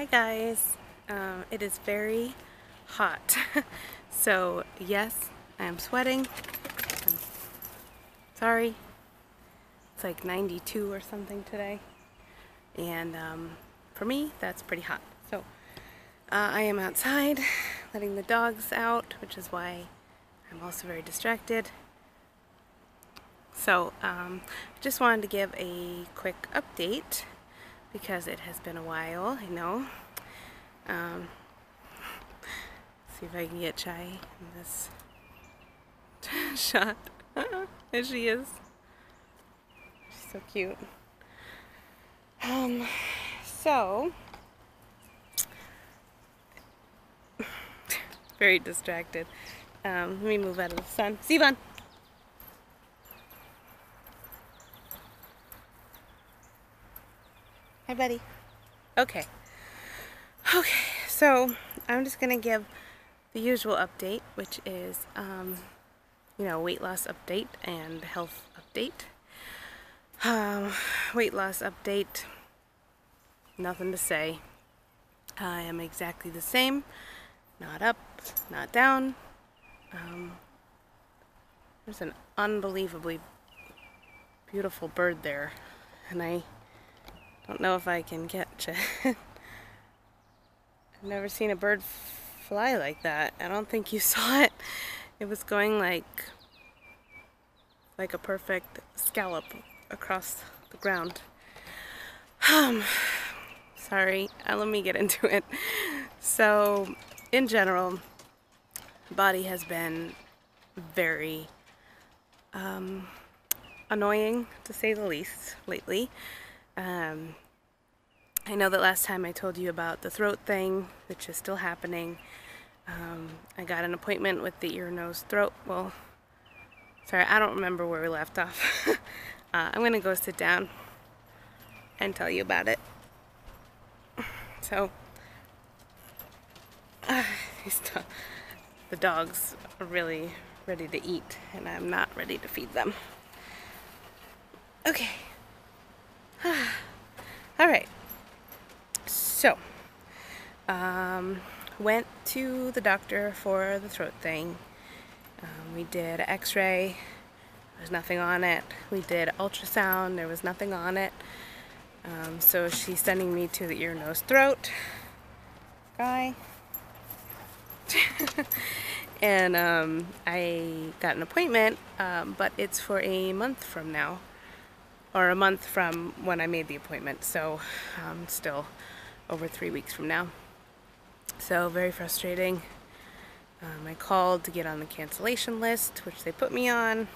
Hi guys, it is very hot. So yes, I am sweating. I'm sorry. It's like 92 or something today. And for me, that's pretty hot. So I am outside letting the dogs out, which is why I'm also very distracted. So just wanted to give a quick update because it has been a while, I know. See if I can get Chai in this shot. There she is. She's so cute. So very distracted. Let me move out of the sun. Sivan! Hi, buddy. Okay. So I'm just gonna give the usual update, which is, weight loss update and health update. Weight loss update, nothing to say. I am exactly the same, not up, not down. There's an unbelievably beautiful bird there, and I don't know if I can catch it. I've never seen a bird fly like that. I don't think you saw it. It was going like a perfect scallop across the ground. Sorry, let me get into it. So, in general, body has been very annoying, to say the least, lately. I know that last time I told you about the throat thing, which is still happening. I got an appointment with the ear, nose, throat. Well, sorry, I don't remember where we left off. I'm going to go sit down and tell you about it. So, the dogs are really ready to eat, and I'm not ready to feed them. Okay. Alright. So, went to the doctor for the throat thing. We did an x-ray. There's nothing on it. We did ultrasound. There was nothing on it. So she's sending me to the ear, nose, throat guy. And I got an appointment, but it's for a month from now, or a month from when I made the appointment. So still over 3 weeks from now. So very frustrating. I called to get on the cancellation list, which they put me on,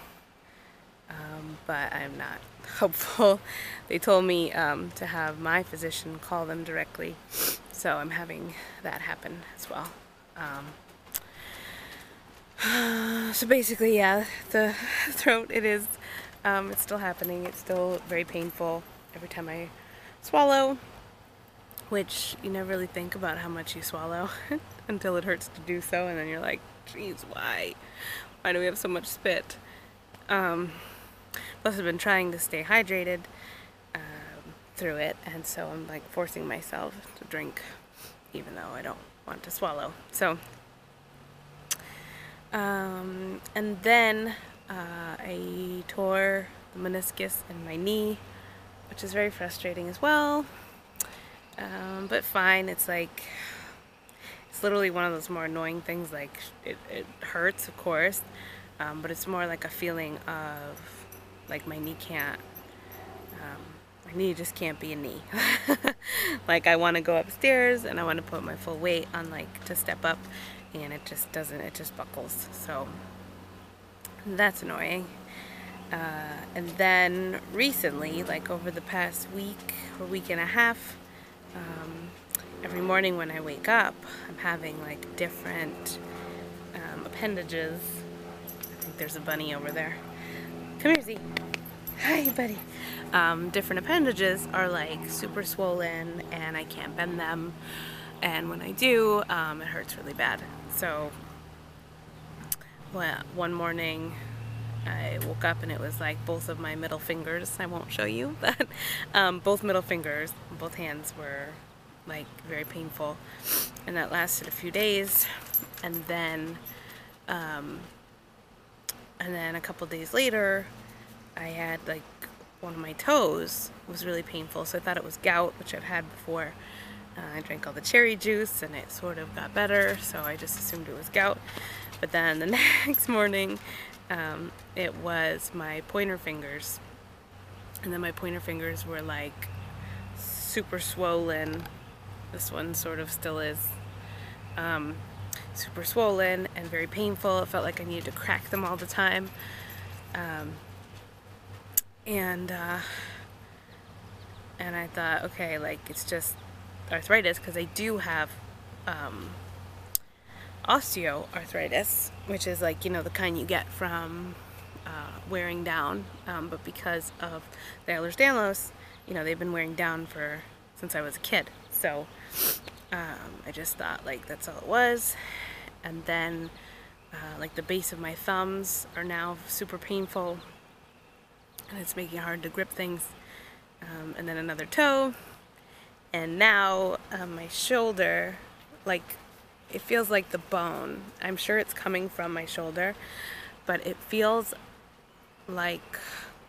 but I'm not hopeful. They told me to have my physician call them directly, so I'm having that happen as well. So basically, yeah, the throat, it's still happening. It's still very painful every time I swallow, which you never really think about how much you swallow until it hurts to do so, and then you're like, geez, why do we have so much spit? Plus I've been trying to stay hydrated through it, and so I'm like forcing myself to drink even though I don't want to swallow. So and then I tore the meniscus in my knee, which is very frustrating as well. But fine, it's literally one of those more annoying things. Like, it hurts, of course, but it's more like a feeling of like my knee just can't be a knee. Like, I want to go upstairs and I want to put my full weight on, like, to step up, and it just doesn't, it just buckles. So that's annoying. And then recently, like over the past week or week and a half, every morning when I wake up, I'm having like different appendages. I think there's a bunny over there. Come here, Z. Hi, buddy. Different appendages are like super swollen, and I can't bend them. And when I do, it hurts really bad. So, well, one morning I woke up and it was like both of my middle fingers, I won't show you, but both middle fingers, both hands were like very painful, and that lasted a few days, and then a couple days later I had like one of my toes was really painful, so I thought it was gout, which I've had before. I drank all the cherry juice and it sort of got better, so I just assumed it was gout. But then the next morning it was my pointer fingers, and then my pointer fingers were like super swollen. This one sort of still is. Super swollen and very painful. It felt like I needed to crack them all the time. And I thought, okay, like it's just arthritis, because I do have osteoarthritis, which is like, you know, the kind you get from wearing down, but because of the ehlers-danlos, you know, they've been wearing down since I was a kid. So I just thought like that's all it was. And then like the base of my thumbs are now super painful, and it's making it hard to grip things. And then another toe, and now my shoulder, like it feels like the bone. I'm sure it's coming from my shoulder, but it feels like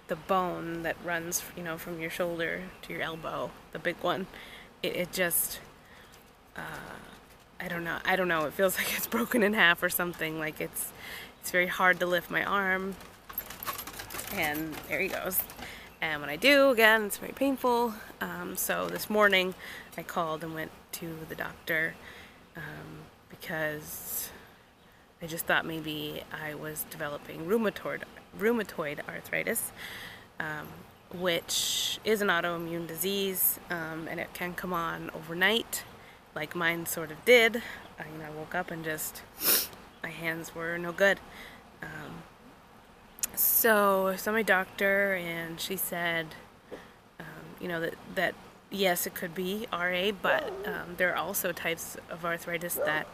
the bone that runs, you know, from your shoulder to your elbow, the big one. It just, I don't know. It feels like it's broken in half or something. Like it's very hard to lift my arm, and there he goes. And when I do, again, it's very painful. So this morning I called and went to the doctor because I just thought maybe I was developing rheumatoid arthritis, which is an autoimmune disease, and it can come on overnight, like mine sort of did. You know, I woke up and just, my hands were no good. So I saw my doctor, and she said, you know, that yes, it could be RA, but there are also types of arthritis that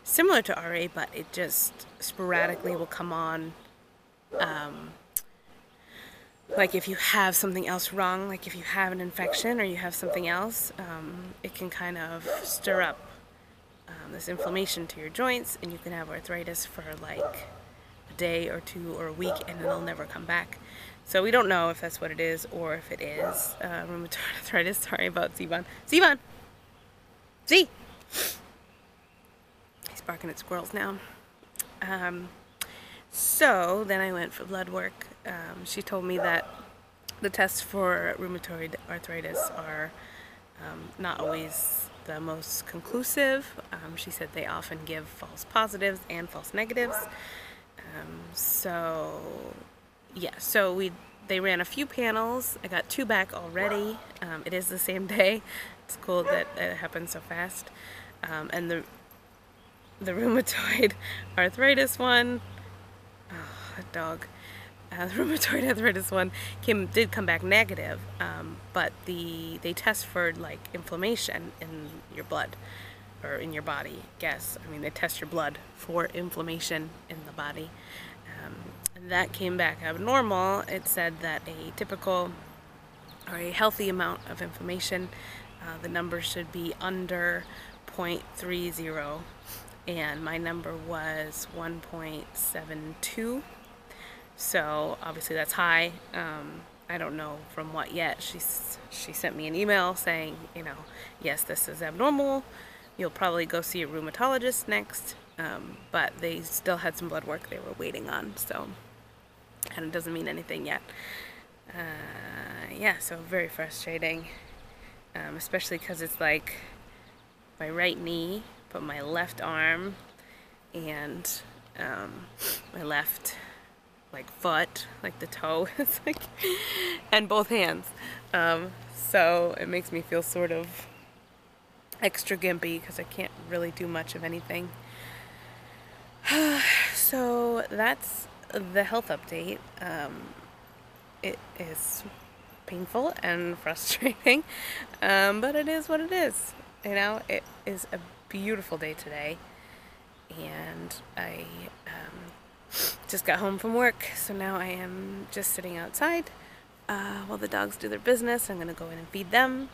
similar to RA, but it just sporadically will come on. Like if you have something else wrong, like if you have an infection or you have something else, it can kind of stir up this inflammation to your joints, and you can have arthritis for like a day or two or a week, and it'll never come back. So we don't know if that's what it is, or if it is rheumatoid arthritis. Sorry about Sivan. Sivan! See? He's barking at squirrels now. So then I went for blood work. She told me that the tests for rheumatoid arthritis are not always the most conclusive. She said they often give false positives and false negatives. So yeah, so they ran a few panels. I got 2 back already. It is the same day. It's cool that it happened so fast. And the rheumatoid arthritis one, oh, that dog. The rheumatoid arthritis one did come back negative, but they test for like inflammation in your blood, or in your body, I guess. I mean, they test your blood for inflammation in the body. And that came back abnormal. It said that a typical or a healthy amount of inflammation, the number should be under 0.30, and my number was 1.72. So obviously that's high. I don't know from what yet. She sent me an email saying, you know, yes, this is abnormal. You'll probably go see a rheumatologist next. But they still had some blood work they were waiting on, so, and it doesn't mean anything yet. Yeah, so very frustrating, especially because it's like my right knee, but my left arm, and my left like foot, like the toe, it's like, and both hands. So it makes me feel sort of extra gimpy because I can't really do much of anything. So that's the health update. It is painful and frustrating, but it is what it is. You know, it is a beautiful day today, and I just got home from work, so now I am just sitting outside while the dogs do their business. I'm gonna go in and feed them,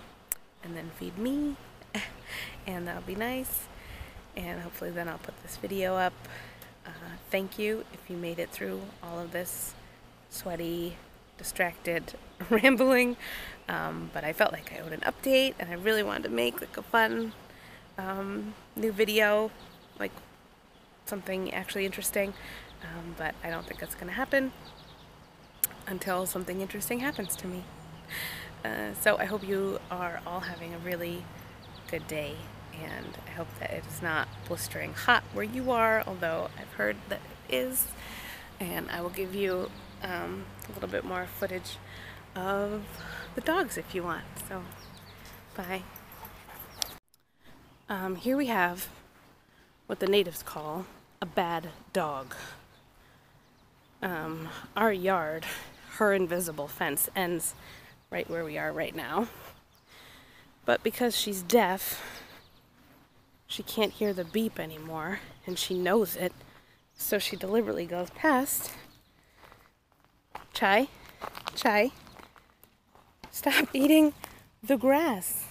and then feed me, and that'll be nice. And hopefully then I'll put this video up. Thank you if you made it through all of this sweaty, distracted rambling. But I felt like I owed an update, and I really wanted to make like a fun new video, like something actually interesting. But I don't think that's going to happen until something interesting happens to me. So I hope you are all having a really good day, and I hope that it is not blistering hot where you are, although I've heard that it is. And I will give you a little bit more footage of the dogs if you want. So, bye. Here we have what the natives call a bad dog. Our yard, her invisible fence, ends right where we are right now. But because she's deaf, she can't hear the beep anymore, and she knows it, so she deliberately goes past. Chai, Chai, stop eating the grass.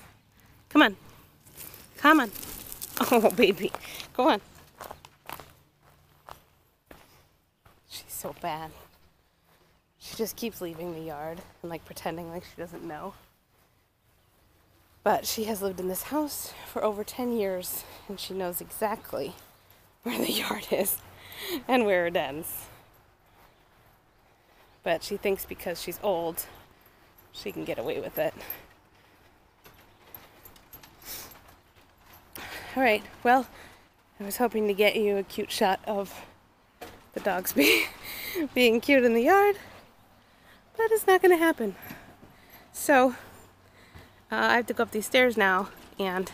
Come on, come on. Oh, baby, go on. She's so bad. She just keeps leaving the yard and like pretending like she doesn't know. But she has lived in this house for over 10 years, and she knows exactly where the yard is and where it ends. But she thinks because she's old, she can get away with it. Alright, well, I was hoping to get you a cute shot of the dogs being cute in the yard. That is not going to happen. So, I have to go up these stairs now, and it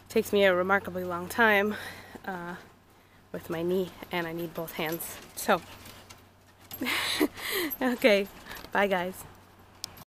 takes me a remarkably long time with my knee, and I need both hands. So, okay, bye guys.